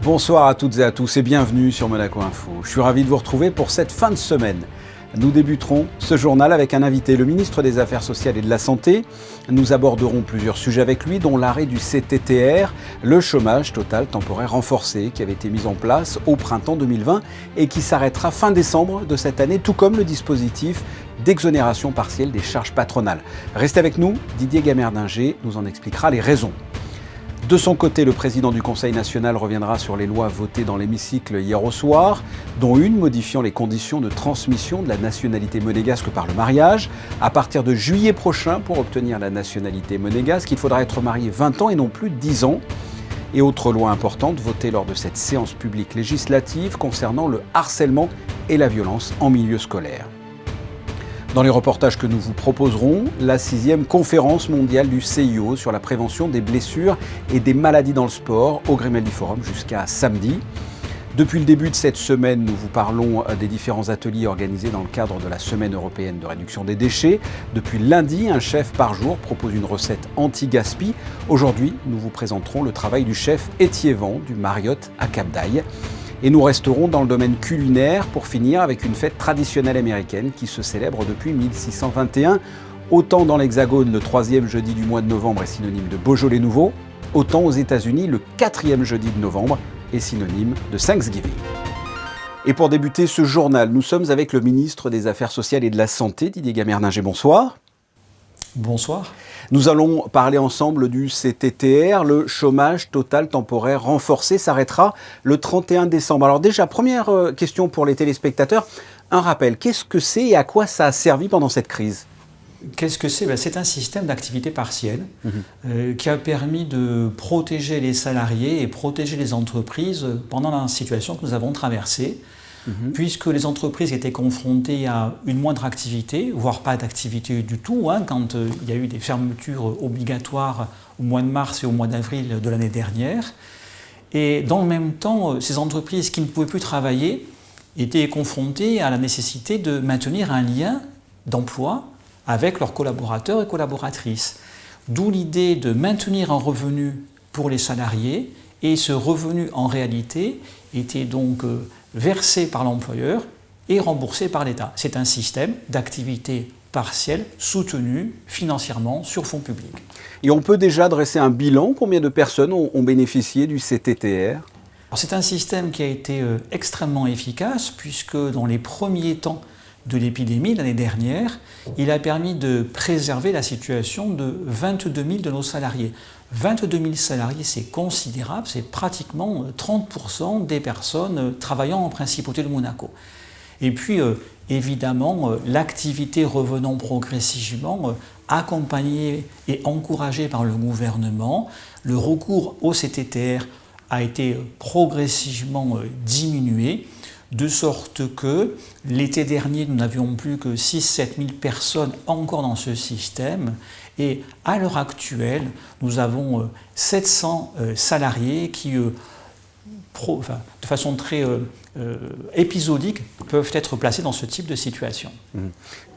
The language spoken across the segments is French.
Bonsoir à toutes et à tous et bienvenue sur Monaco Info. Je suis ravi de vous retrouver pour cette fin de semaine. Nous débuterons ce journal avec un invité, le ministre des Affaires sociales et de la Santé. Nous aborderons plusieurs sujets avec lui, dont l'arrêt du CTTR, le chômage total temporaire renforcé qui avait été mis en place au printemps 2020 et qui s'arrêtera fin décembre de cette année, tout comme le dispositif d'exonération partielle des charges patronales. Restez avec nous, Didier Gamerdinger nous en expliquera les raisons. De son côté, le président du Conseil national reviendra sur les lois votées dans l'hémicycle hier au soir, dont une modifiant les conditions de transmission de la nationalité monégasque par le mariage. À partir de juillet prochain, pour obtenir la nationalité monégasque, il faudra être marié 20 ans et non plus 10 ans. Et autre loi importante votée lors de cette séance publique législative concernant le harcèlement et la violence en milieu scolaire. Dans les reportages que nous vous proposerons, la 6e conférence mondiale du CIO sur la prévention des blessures et des maladies dans le sport au Grimaldi Forum jusqu'à samedi. Depuis le début de cette semaine, nous vous parlons des différents ateliers organisés dans le cadre de la Semaine européenne de réduction des déchets. Depuis lundi, un chef par jour propose une recette anti-gaspi. Aujourd'hui, nous vous présenterons le travail du chef Étiévan du Marriott à Cap-d'Aille. Et nous resterons dans le domaine culinaire pour finir avec une fête traditionnelle américaine qui se célèbre depuis 1621. Autant dans l'Hexagone, le 3e jeudi du mois de novembre est synonyme de Beaujolais nouveau, autant aux États-Unis, le 4e jeudi de novembre est synonyme de Thanksgiving. Et pour débuter ce journal, nous sommes avec le ministre des Affaires sociales et de la Santé, Didier Gamerdinger. Bonsoir. Bonsoir. Nous allons parler ensemble du CTTR, le chômage total temporaire renforcé s'arrêtera le 31 décembre. Alors déjà, première question pour les téléspectateurs, un rappel, qu'est-ce que c'est et à quoi ça a servi pendant cette crise ? Qu'est-ce que c'est ? C'est un système d'activité partielle qui a permis de protéger les salariés et protéger les entreprises pendant la situation que nous avons traversée. Puisque les entreprises étaient confrontées à une moindre activité, voire pas d'activité du tout, quand il y a eu des fermetures obligatoires au mois de mars et au mois d'avril de l'année dernière. Et dans le même temps, ces entreprises qui ne pouvaient plus travailler étaient confrontées à la nécessité de maintenir un lien d'emploi avec leurs collaborateurs et collaboratrices. D'où l'idée de maintenir un revenu pour les salariés, et ce revenu en réalité était donc versé par l'employeur et remboursé par l'État. C'est un système d'activité partielle soutenu financièrement sur fonds publics. Et on peut déjà dresser un bilan, combien de personnes ont bénéficié du CTTR ? C'est un système qui a été extrêmement efficace puisque dans les premiers temps de l'épidémie l'année dernière, il a permis de préserver la situation de 22 000 de nos salariés. 22 000 salariés, c'est considérable, c'est pratiquement 30% des personnes travaillant en Principauté de Monaco. Et puis, évidemment, l'activité revenant progressivement, accompagnée et encouragée par le gouvernement, le recours au CTTR a été progressivement diminué, de sorte que l'été dernier, nous n'avions plus que 6-7 000 personnes encore dans ce système. Et à l'heure actuelle, nous avons 700 salariés qui, de façon très épisodique, peuvent être placés dans ce type de situation.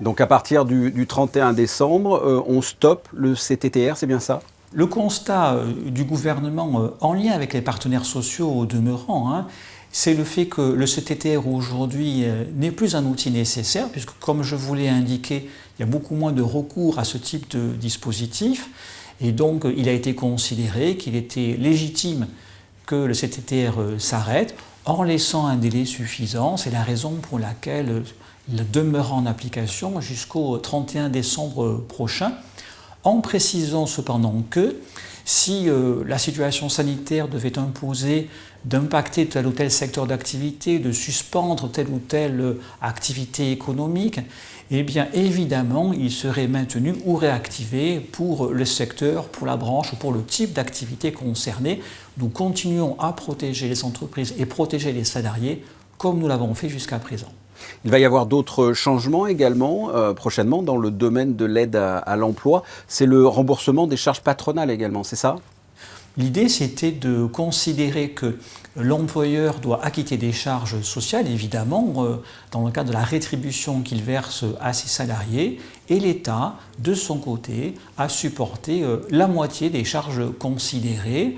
Donc à partir du 31 décembre, on stoppe le CTTR, c'est bien ça ? Le constat du gouvernement, en lien avec les partenaires sociaux au demeurant, c'est le fait que le CTTR aujourd'hui n'est plus un outil nécessaire, puisque comme je vous l'ai indiqué, il y a beaucoup moins de recours à ce type de dispositif, et donc il a été considéré qu'il était légitime que le CTTR s'arrête en laissant un délai suffisant. C'est la raison pour laquelle il demeurera en application jusqu'au 31 décembre prochain, en précisant cependant que si la situation sanitaire devait imposer d'impacter tel ou tel secteur d'activité, de suspendre telle ou telle activité économique, eh bien évidemment il serait maintenu ou réactivé pour le secteur, pour la branche ou pour le type d'activité concernée. Nous continuons à protéger les entreprises et protéger les salariés comme nous l'avons fait jusqu'à présent. Il va y avoir d'autres changements également prochainement dans le domaine de l'aide à l'emploi. C'est le remboursement des charges patronales également, c'est ça ? L'idée, c'était de considérer que l'employeur doit acquitter des charges sociales, évidemment, dans le cadre de la rétribution qu'il verse à ses salariés, et l'État, de son côté, a supporté la moitié des charges considérées,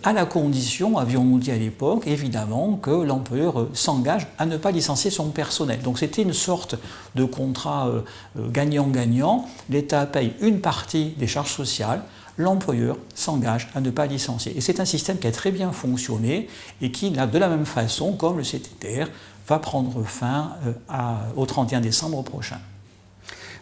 à la condition, avions-nous dit à l'époque, évidemment, que l'employeur s'engage à ne pas licencier son personnel. Donc c'était une sorte de contrat gagnant-gagnant. L'État paye une partie des charges sociales, l'employeur s'engage à ne pas licencier. Et c'est un système qui a très bien fonctionné et qui, de la même façon, comme le CTTR, va prendre fin au 31 décembre prochain.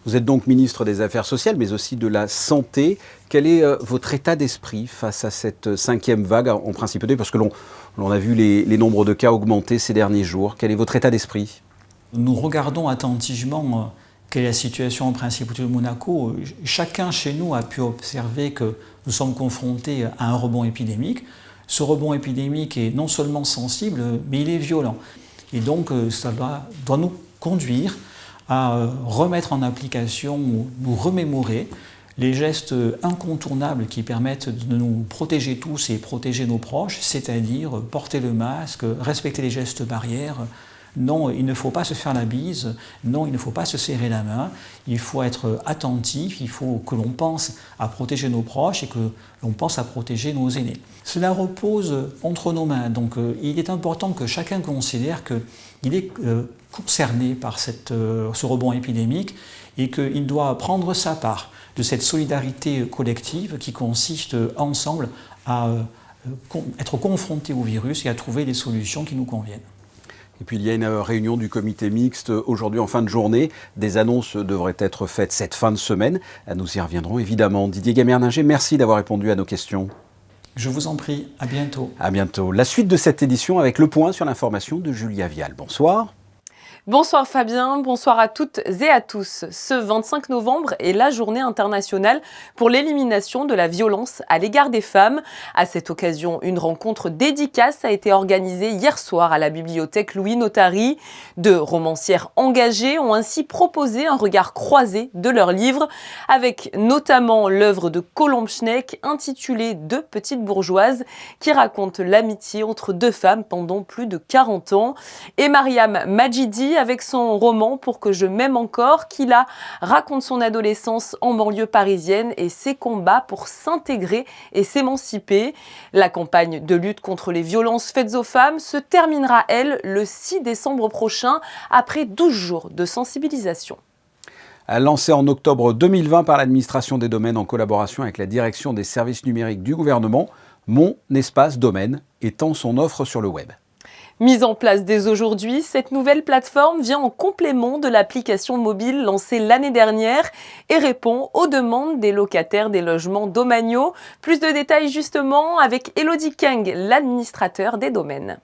Vous êtes donc ministre des Affaires sociales, mais aussi de la Santé. Quel est votre état d'esprit face à cette 5e vague en principauté? Parce que l'on a vu les nombres de cas augmenter ces derniers jours. Quel est votre état d'esprit? Nous regardons attentivement quelle est la situation en principauté de Monaco. Chacun chez nous a pu observer que nous sommes confrontés à un rebond épidémique. Ce rebond épidémique est non seulement sensible, mais il est violent. Et donc, ça doit nous conduire à remettre en application ou nous remémorer les gestes incontournables qui permettent de nous protéger tous et protéger nos proches, c'est-à-dire porter le masque, respecter les gestes barrières. Non, il ne faut pas se faire la bise, non, il ne faut pas se serrer la main, il faut être attentif, il faut que l'on pense à protéger nos proches et que l'on pense à protéger nos aînés. Cela repose entre nos mains, donc il est important que chacun considère qu'il est concerné par ce rebond épidémique et qu'il doit prendre sa part de cette solidarité collective qui consiste ensemble à être confrontés au virus et à trouver des solutions qui nous conviennent. Et puis il y a une réunion du comité mixte aujourd'hui en fin de journée. Des annonces devraient être faites cette fin de semaine. Nous y reviendrons évidemment. Didier Gamerninger, merci d'avoir répondu à nos questions. Je vous en prie, à bientôt. À bientôt. La suite de cette édition avec le point sur l'information de Julia Vial. Bonsoir. Bonsoir Fabien, bonsoir à toutes et à tous. Ce 25 novembre est la journée internationale pour l'élimination de la violence à l'égard des femmes. À cette occasion, une rencontre dédicace a été organisée hier soir à la bibliothèque Louis Notary. Deux romancières engagées ont ainsi proposé un regard croisé de leurs livres, avec notamment l'œuvre de Colombe Schneck intitulée « Deux petites bourgeoises » qui raconte l'amitié entre deux femmes pendant plus de 40 ans, et Mariam Majidi avec son roman « Pour que je m'aime encore » qui là raconte son adolescence en banlieue parisienne et ses combats pour s'intégrer et s'émanciper. La campagne de lutte contre les violences faites aux femmes se terminera, elle, le 6 décembre prochain, après 12 jours de sensibilisation. Lancé en octobre 2020 par l'administration des domaines en collaboration avec la direction des services numériques du gouvernement, Mon Espace Domaine étend son offre sur le web. Mise en place dès aujourd'hui, cette nouvelle plateforme vient en complément de l'application mobile lancée l'année dernière et répond aux demandes des locataires des logements domaniaux. Plus de détails justement avec Elodie Keng, l'administrateur des domaines.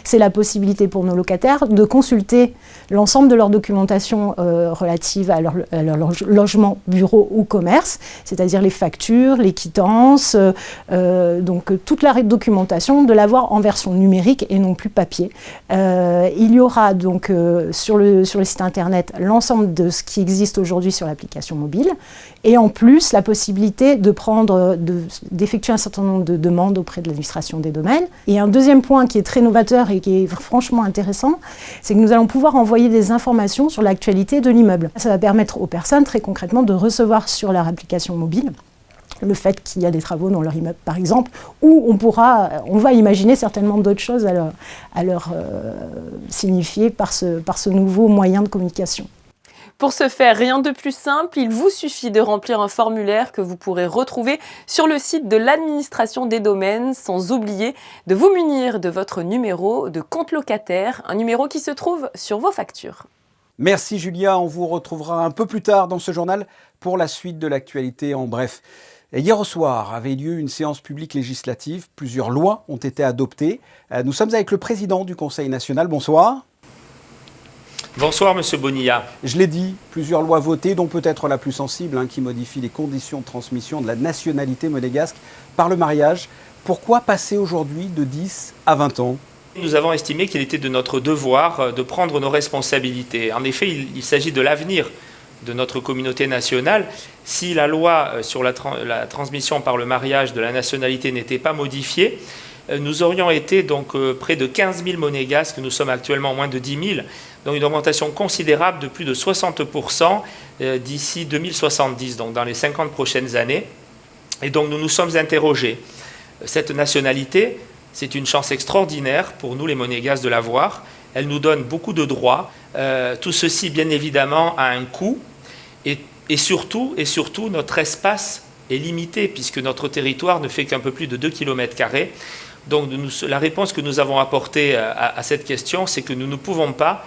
C'est la possibilité pour nos locataires de consulter l'ensemble de leur documentation relative à leur logement, bureau ou commerce, c'est-à-dire les factures, les quittances, donc toute la documentation, de l'avoir en version numérique et non plus papier. Il y aura donc sur le site internet l'ensemble de ce qui existe aujourd'hui sur l'application mobile et en plus la possibilité d'effectuer un certain nombre de demandes auprès de l'administration des domaines. Et un deuxième point qui est très novateur et qui est franchement intéressant, c'est que nous allons pouvoir envoyer des informations sur l'actualité de l'immeuble. Ça va permettre aux personnes très concrètement de recevoir sur leur application mobile le fait qu'il y a des travaux dans leur immeuble par exemple, ou on va imaginer certainement d'autres choses à leur signifier par ce nouveau moyen de communication. Pour ce faire, rien de plus simple, il vous suffit de remplir un formulaire que vous pourrez retrouver sur le site de l'administration des domaines, sans oublier de vous munir de votre numéro de compte locataire, un numéro qui se trouve sur vos factures. Merci Julia, on vous retrouvera un peu plus tard dans ce journal pour la suite de l'actualité en bref. Hier au soir avait lieu une séance publique législative, plusieurs lois ont été adoptées. Nous sommes avec le président du Conseil national, bonsoir. Bonsoir Monsieur Bonilla. Je l'ai dit, plusieurs lois votées, dont peut-être la plus sensible, qui modifie les conditions de transmission de la nationalité monégasque par le mariage. Pourquoi passer aujourd'hui de 10 à 20 ans ? Nous avons estimé qu'il était de notre devoir de prendre nos responsabilités. En effet, il s'agit de l'avenir de notre communauté nationale. Si la loi sur la transmission par le mariage de la nationalité n'était pas modifiée, nous aurions été donc près de 15 000 monégasques, nous sommes actuellement moins de 10 000, donc une augmentation considérable de plus de 60% d'ici 2070, donc dans les 50 prochaines années. Et donc nous nous sommes interrogés. Cette nationalité, c'est une chance extraordinaire pour nous les Monégasques de l'avoir. Elle nous donne beaucoup de droits. Tout ceci, bien évidemment, a un coût. Et surtout, notre espace est limité, puisque notre territoire ne fait qu'un peu plus de 2 km². Donc la réponse que nous avons apportée à cette question, c'est que nous ne pouvons pas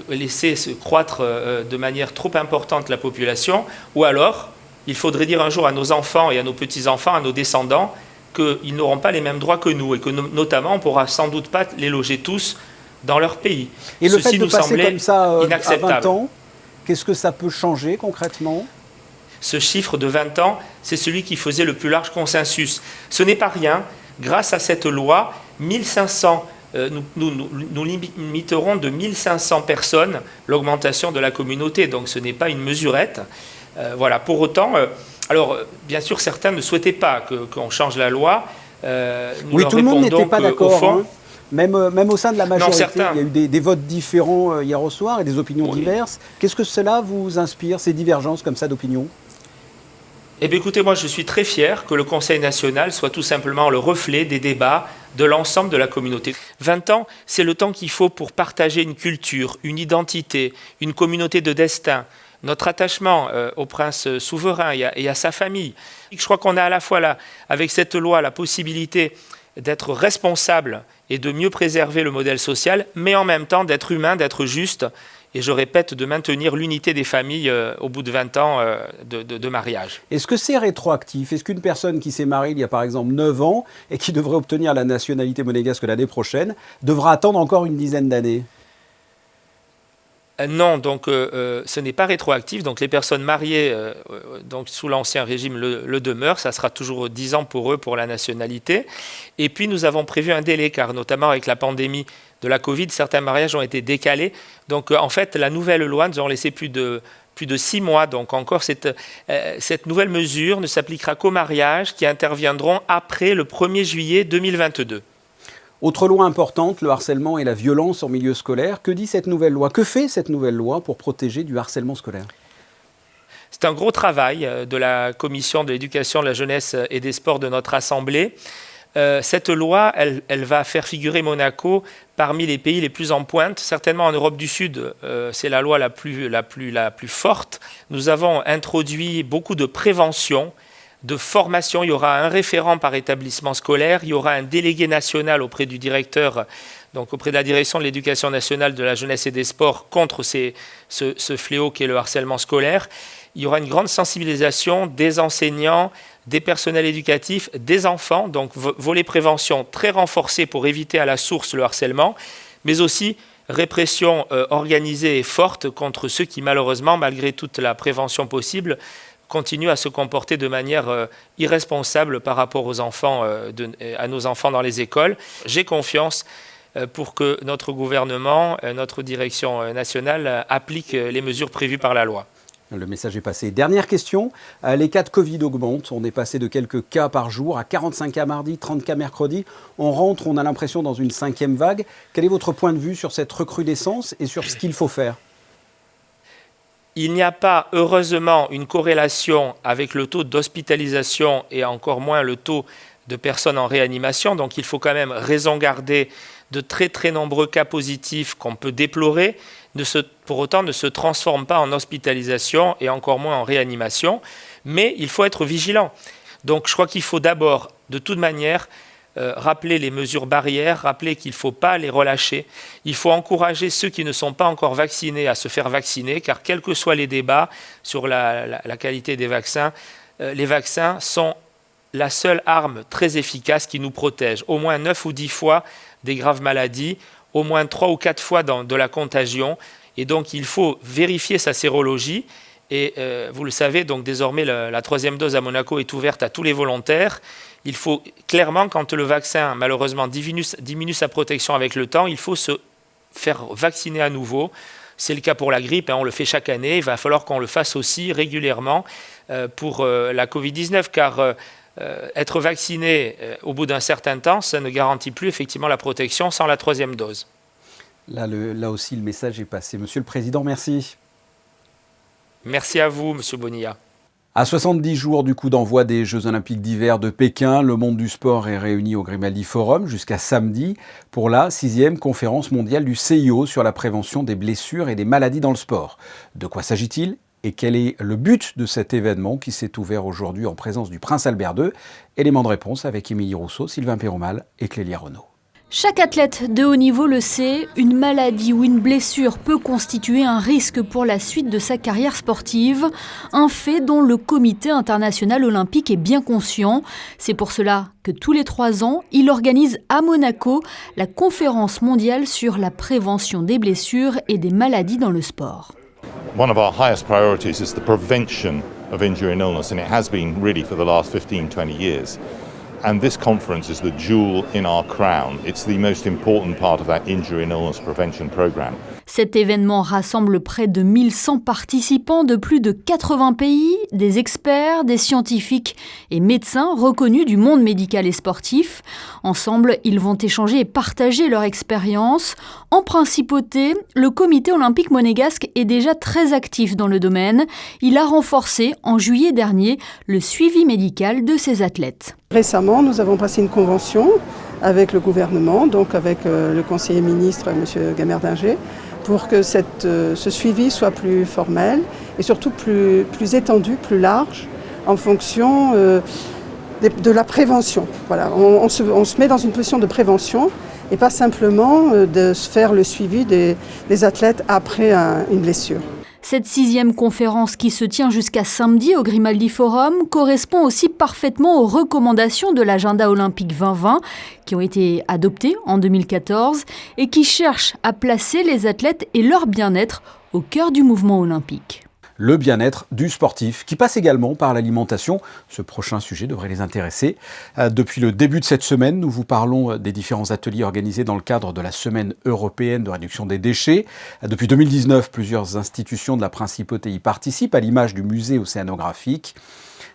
laisser se croître de manière trop importante la population, ou alors il faudrait dire un jour à nos enfants et à nos petits-enfants, à nos descendants, qu'ils n'auront pas les mêmes droits que nous, et que notamment on ne pourra sans doute pas les loger tous dans leur pays. Et le fait de passer comme ça à 20 ans, qu'est-ce que ça peut changer concrètement ? Ce chiffre de 20 ans, c'est celui qui faisait le plus large consensus. Ce n'est pas rien. Grâce à cette loi, 1500, nous limiterons de 1500 personnes l'augmentation de la communauté. Donc ce n'est pas une mesurette. Voilà. Pour autant, alors bien sûr, certains ne souhaitaient pas qu'on change la loi. Oui, tout le monde n'était pas d'accord. Hein. Même au sein de la majorité, il y a eu des votes différents hier au soir et des opinions diverses. Qu'est-ce que cela vous inspire, ces divergences comme ça d'opinion ? Eh bien, écoutez, moi, je suis très fier que le Conseil national soit tout simplement le reflet des débats de l'ensemble de la communauté. 20 ans, c'est le temps qu'il faut pour partager une culture, une identité, une communauté de destin, notre attachement au prince souverain et à sa famille. Je crois qu'on a à la fois, là, avec cette loi, la possibilité d'être responsable et de mieux préserver le modèle social, mais en même temps d'être humain, d'être juste, et je répète, de maintenir l'unité des familles au bout de 20 ans de mariage. Est-ce que c'est rétroactif ? Est-ce qu'une personne qui s'est mariée il y a par exemple 9 ans et qui devrait obtenir la nationalité monégasque l'année prochaine devra attendre encore une dizaine d'années ? Non, donc ce n'est pas rétroactif. Donc les personnes mariées donc sous l'ancien régime le demeurent. Ça sera toujours 10 ans pour eux pour la nationalité. Et puis nous avons prévu un délai, car notamment avec la pandémie de la Covid, certains mariages ont été décalés. Donc en fait, la nouvelle loi nous a laissé plus de 6 mois. Donc encore, cette nouvelle mesure ne s'appliquera qu'aux mariages qui interviendront après le 1er juillet 2022. Autre loi importante, le harcèlement et la violence en milieu scolaire. Que dit cette nouvelle loi ? Que fait cette nouvelle loi pour protéger du harcèlement scolaire ? C'est un gros travail de la Commission de l'éducation, de la jeunesse et des sports de notre Assemblée. Cette loi, elle va faire figurer Monaco parmi les pays les plus en pointe. Certainement en Europe du Sud, c'est la loi la plus forte. Nous avons introduit beaucoup de prévention, de formation. Il y aura un référent par établissement scolaire, il y aura un délégué national auprès du directeur, donc auprès de la direction de l'éducation nationale, de la jeunesse et des sports contre ce fléau qui est le harcèlement scolaire. Il y aura une grande sensibilisation des enseignants, des personnels éducatifs, des enfants, donc volet prévention très renforcé pour éviter à la source le harcèlement, mais aussi répression organisée et forte contre ceux qui malheureusement, malgré toute la prévention possible, continuent à se comporter de manière irresponsable par rapport aux enfants, à nos enfants dans les écoles. J'ai confiance pour que notre gouvernement, notre direction nationale applique les mesures prévues par la loi. Le message est passé. Dernière question. Les cas de Covid augmentent. On est passé de quelques cas par jour à 45 cas mardi, 30 cas mercredi. On rentre, on a l'impression, dans une 5e vague. Quel est votre point de vue sur cette recrudescence et sur ce qu'il faut faire ? Il n'y a pas, heureusement, une corrélation avec le taux d'hospitalisation et encore moins le taux de personnes en réanimation. Donc il faut quand même raison garder de très très nombreux cas positifs qu'on peut déplorer, pour autant ne se transforment pas en hospitalisation et encore moins en réanimation. Mais il faut être vigilant. Donc je crois qu'il faut d'abord, de toute manière, rappeler les mesures barrières, rappeler qu'il ne faut pas les relâcher. Il faut encourager ceux qui ne sont pas encore vaccinés à se faire vacciner, car quels que soient les débats sur la qualité des vaccins, les vaccins sont la seule arme très efficace qui nous protège. Au moins 9 ou 10 fois des graves maladies, au moins 3 ou 4 fois de la contagion. Et donc il faut vérifier sa sérologie. Et vous le savez, donc désormais la 3e dose à Monaco est ouverte à tous les volontaires. Il faut clairement, quand le vaccin malheureusement diminue sa protection avec le temps, il faut se faire vacciner à nouveau. C'est le cas pour la grippe, on le fait chaque année. Il va falloir qu'on le fasse aussi régulièrement pour la Covid-19, car être vacciné au bout d'un certain temps, ça ne garantit plus effectivement la protection sans la 3e dose. Là aussi, le message est passé. Monsieur le Président, merci. Merci à vous, Monsieur Bonilla. À 70 jours du coup d'envoi des Jeux Olympiques d'hiver de Pékin, le monde du sport est réuni au Grimaldi Forum jusqu'à samedi pour la 6e conférence mondiale du CIO sur la prévention des blessures et des maladies dans le sport. De quoi s'agit-il et quel est le but de cet événement qui s'est ouvert aujourd'hui en présence du Prince Albert II? Élément de réponse avec Émilie Rousseau, Sylvain Pérumal et Clélia Renaud. Chaque athlète de haut niveau le sait, une maladie ou une blessure peut constituer un risque pour la suite de sa carrière sportive, un fait dont le Comité international olympique est bien conscient. C'est pour cela que tous les 3 ans, il organise à Monaco la conférence mondiale sur la prévention des blessures et des maladies dans le sport. One of our highest priorities is the prevention of injury and illness, and it has been really for the last 15-20 years. And this conference is the jewel in our crown. It's the most important part of that injury and illness prevention program. Cet événement rassemble près de 1100 participants de plus de 80 pays, des experts, des scientifiques et médecins reconnus du monde médical et sportif. Ensemble, ils vont échanger et partager leur expérience. En principauté, le Comité olympique monégasque est déjà très actif dans le domaine. Il a renforcé en juillet dernier le suivi médical de ses athlètes. Récemment, nous avons passé une convention avec le gouvernement, donc avec le conseiller ministre, M. Gamerdinger, pour que ce suivi soit plus formel et surtout plus étendu, plus large, en fonction de la prévention. Voilà, on se met dans une position de prévention et pas simplement de faire le suivi des athlètes après une blessure. Cette 6e conférence qui se tient jusqu'à samedi au Grimaldi Forum correspond aussi parfaitement aux recommandations de l'agenda olympique 2020 qui ont été adoptées en 2014 et qui cherchent à placer les athlètes et leur bien-être au cœur du mouvement olympique. Le bien-être du sportif, qui passe également par l'alimentation. Ce prochain sujet devrait les intéresser. Depuis le début de cette semaine, nous vous parlons des différents ateliers organisés dans le cadre de la Semaine européenne de réduction des déchets. Depuis 2019, plusieurs institutions de la Principauté y participent, à l'image du musée océanographique.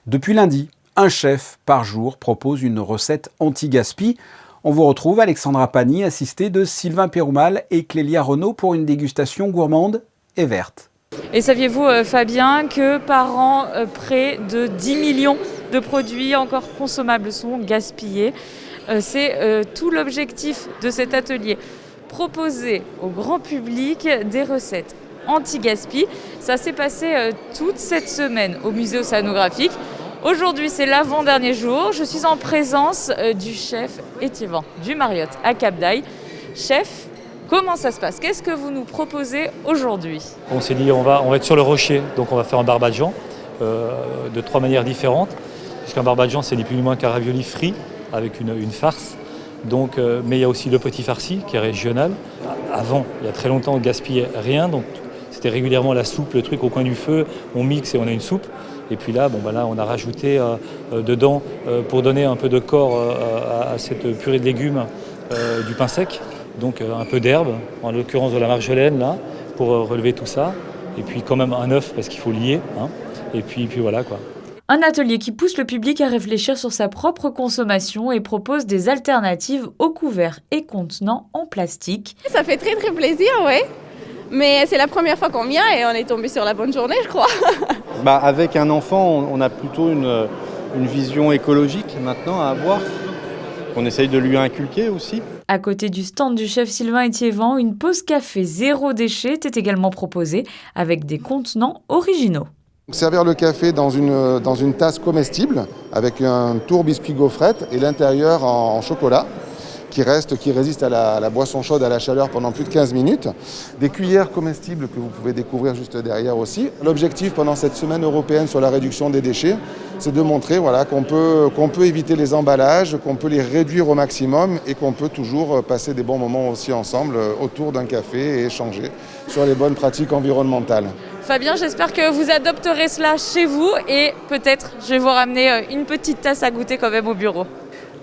Depuis lundi, un chef par jour propose une recette anti-gaspi. On vous retrouve, Alexandra Pani, assistée de Sylvain Pérumal et Clélia Renaud pour une dégustation gourmande et verte. Et saviez-vous, Fabien, que par an, près de 10 millions de produits encore consommables sont gaspillés. C'est tout l'objectif de cet atelier. Proposer au grand public des recettes anti-gaspi. Ça s'est passé toute cette semaine au musée océanographique. Aujourd'hui, c'est l'avant-dernier jour. Je suis en présence du chef Étivan du Marriott à Cap d'Aille. Chef, comment ça se passe? Qu'est-ce que vous nous proposez aujourd'hui? On s'est dit on va être sur le rocher, donc on va faire un barbadjan de 3 manières différentes. Puisqu'un barbadjan, c'est ni plus ni moins qu'un ravioli frit avec une farce. Donc, mais il y a aussi le petit farci qui est régional. Avant, il y a très longtemps, on ne gaspillait rien. Donc c'était régulièrement la soupe, le truc au coin du feu. On mixe et on a une soupe. Et puis là, là on a rajouté dedans, pour donner un peu de corps à cette purée de légumes, du pain sec. Donc un peu d'herbe, en l'occurrence de la marjolaine là, pour relever tout ça. Et puis quand même un œuf parce qu'il faut lier. Et puis voilà quoi. Un atelier qui pousse le public à réfléchir sur sa propre consommation et propose des alternatives aux couverts et contenants en plastique. Ça fait très très plaisir, oui. Mais c'est la première fois qu'on vient et on est tombé sur la bonne journée, je crois. Avec un enfant, on a plutôt une vision écologique maintenant à avoir. On essaye de lui inculquer aussi. À côté du stand du chef Sylvain Étivan, une pause café zéro déchet est également proposée avec des contenants originaux. Servir le café dans une tasse comestible avec un tour biscuit gaufrette et l'intérieur en chocolat qui résiste à la boisson chaude, à la chaleur pendant plus de 15 minutes. Des cuillères comestibles que vous pouvez découvrir juste derrière aussi. L'objectif pendant cette semaine européenne sur la réduction des déchets, c'est de montrer qu'on peut éviter les emballages, qu'on peut les réduire au maximum et qu'on peut toujours passer des bons moments aussi ensemble autour d'un café et échanger sur les bonnes pratiques environnementales. Fabien, j'espère que vous adopterez cela chez vous et peut-être je vais vous ramener une petite tasse à goûter quand même au bureau.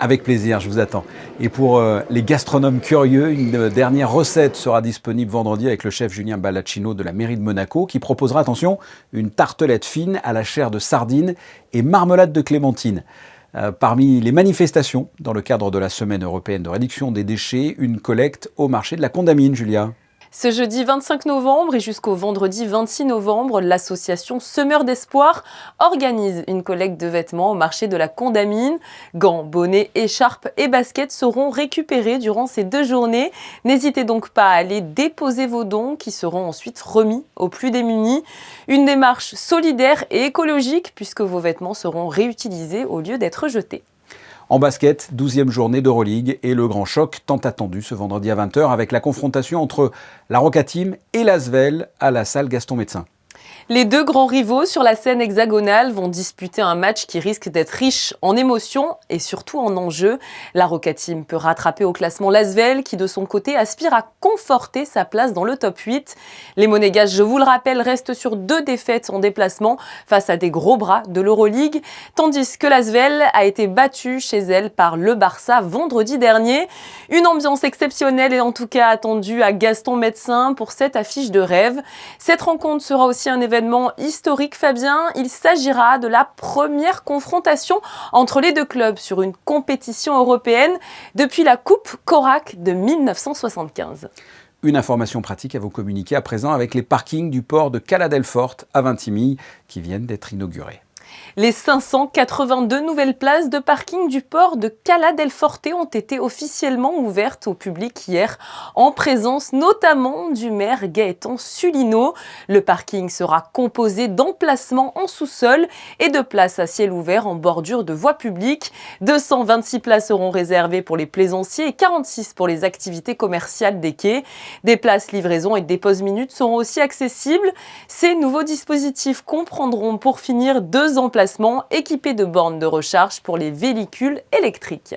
Avec plaisir, je vous attends. Et pour les gastronomes curieux, une dernière recette sera disponible vendredi avec le chef Julien Balaccino de la mairie de Monaco qui proposera, attention, une tartelette fine à la chair de sardine et marmelade de clémentine. Parmi les manifestations, dans le cadre de la Semaine européenne de réduction des déchets, une collecte au marché de la Condamine, Julia. Ce jeudi 25 novembre et jusqu'au vendredi 26 novembre, l'association Semeurs d'Espoir organise une collecte de vêtements au marché de la Condamine. Gants, bonnets, écharpes et baskets seront récupérés durant ces 2 journées. N'hésitez donc pas à aller déposer vos dons qui seront ensuite remis aux plus démunis. Une démarche solidaire et écologique puisque vos vêtements seront réutilisés au lieu d'être jetés. En basket, 12e journée d'Euroleague et le grand choc tant attendu ce vendredi à 20h avec la confrontation entre la Roca Team et l'Asvel à la salle Gaston Médecin. Les 2 grands rivaux sur la scène hexagonale vont disputer un match qui risque d'être riche en émotions et surtout en enjeux. La Roca Team peut rattraper au classement l'Asvel qui de son côté aspire à conforter sa place dans le top 8. Les Monégasques, je vous le rappelle, restent sur 2 défaites en déplacement face à des gros bras de l'Euroleague, tandis que l'Asvel a été battue chez elle par le Barça vendredi dernier. Une ambiance exceptionnelle est en tout cas attendue à Gaston Médecin pour cette affiche de rêve. Cette rencontre sera aussi un événement historique, Fabien. Il s'agira de la première confrontation entre les 2 clubs sur une compétition européenne depuis la Coupe Corac de 1975. Une information pratique à vous communiquer à présent avec les parkings du port de Cala del Forte à Vintimille qui viennent d'être inaugurés. Les 582 nouvelles places de parking du port de Cala del Forte ont été officiellement ouvertes au public hier, en présence notamment du maire Gaëtan Sulino. Le parking sera composé d'emplacements en sous-sol et de places à ciel ouvert en bordure de voies publiques. 226 places seront réservées pour les plaisanciers et 46 pour les activités commerciales des quais. Des places livraison et dépose minutes seront aussi accessibles. Ces nouveaux dispositifs comprendront pour finir 2 emplacements équipés de bornes de recharge pour les véhicules électriques.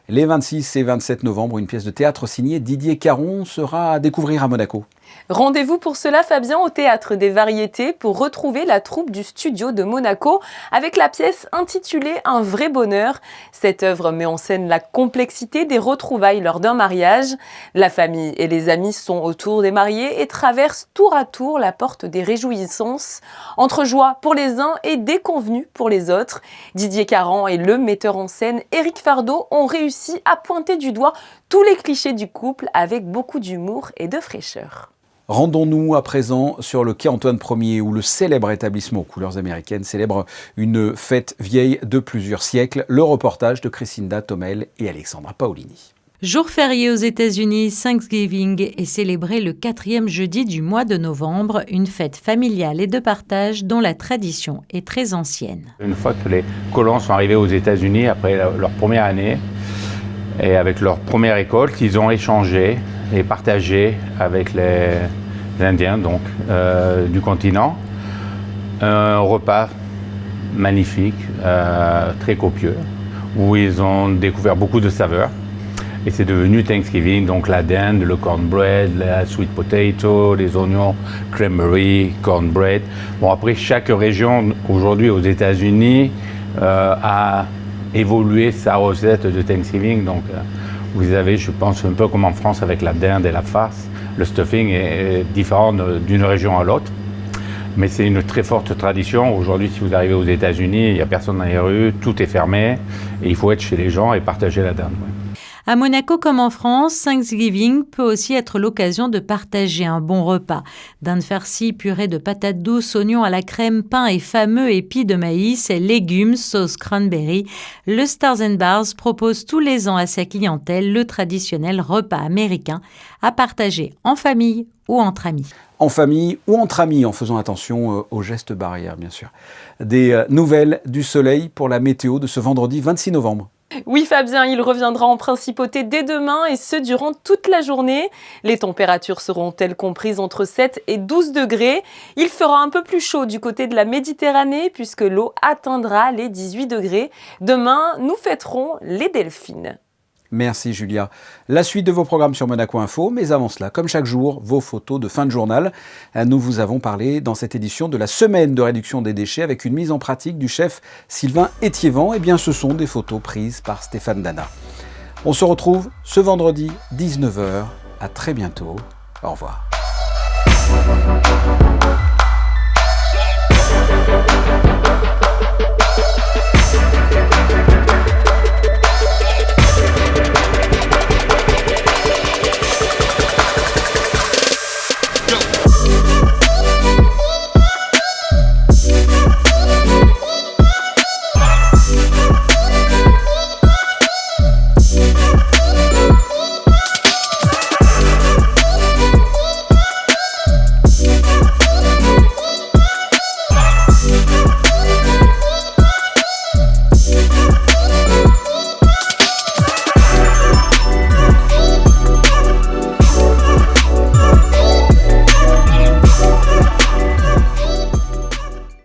Les 26 et 27 novembre, une pièce de théâtre signée Didier Caron sera à découvrir à Monaco. Rendez-vous pour cela, Fabien, au Théâtre des Variétés pour retrouver la troupe du studio de Monaco avec la pièce intitulée Un vrai bonheur. Cette œuvre met en scène la complexité des retrouvailles lors d'un mariage. La famille et les amis sont autour des mariés et traversent tour à tour la porte des réjouissances. Entre joie pour les uns et déconvenus pour les autres, Didier Caron et le metteur en scène Éric Fardeau ont réussi à pointer du doigt tous les clichés du couple avec beaucoup d'humour et de fraîcheur. Rendons-nous à présent sur le quai Antoine Ier où le célèbre établissement aux couleurs américaines célèbre une fête vieille de plusieurs siècles. Le reportage de Christinda Tomel et Alexandra Paolini. Jour férié aux États-Unis, Thanksgiving est célébré le 4e jeudi du mois de novembre, une fête familiale et de partage dont la tradition est très ancienne. Une fois que les colons sont arrivés aux États-Unis après leur première année et avec leur première école, ils ont échangé et partagé avec les Indiens du continent un repas magnifique, très copieux, où ils ont découvert beaucoup de saveurs. Et c'est devenu Thanksgiving, donc la dinde, le cornbread, la sweet potato, les oignons, cranberry, cornbread. Bon, après, chaque région aujourd'hui aux États-Unis a évolué sa recette de Thanksgiving. Donc, vous avez, je pense, un peu comme en France avec la dinde et la farce. Le stuffing est différent d'une région à l'autre. Mais c'est une très forte tradition. Aujourd'hui, si vous arrivez aux États-Unis, il n'y a personne dans les rues, tout est fermé. Et il faut être chez les gens et partager la dinde. Ouais. À Monaco comme en France, Thanksgiving peut aussi être l'occasion de partager un bon repas. Dinde farcie, purée de patates douces, oignons à la crème, pain et fameux épis de maïs, légumes, sauce cranberry. Le Stars & Bars propose tous les ans à sa clientèle le traditionnel repas américain à partager en famille ou entre amis. En famille ou entre amis, en faisant attention aux gestes barrières, bien sûr. Des nouvelles du soleil pour la météo de ce vendredi 26 novembre. Oui Fabien, il reviendra en principauté dès demain et ce durant toute la journée. Les températures seront-elles comprises entre 7 et 12 degrés. Il fera un peu plus chaud du côté de la Méditerranée puisque l'eau atteindra les 18 degrés. Demain, nous fêterons les Delphines. Merci Julia. La suite de vos programmes sur Monaco Info, mais avant cela, comme chaque jour, vos photos de fin de journal. Nous vous avons parlé dans cette édition de la semaine de réduction des déchets avec une mise en pratique du chef Sylvain Étiévent. Eh bien, ce sont des photos prises par Stéphane Dana. On se retrouve ce vendredi 19h. À très bientôt. Au revoir.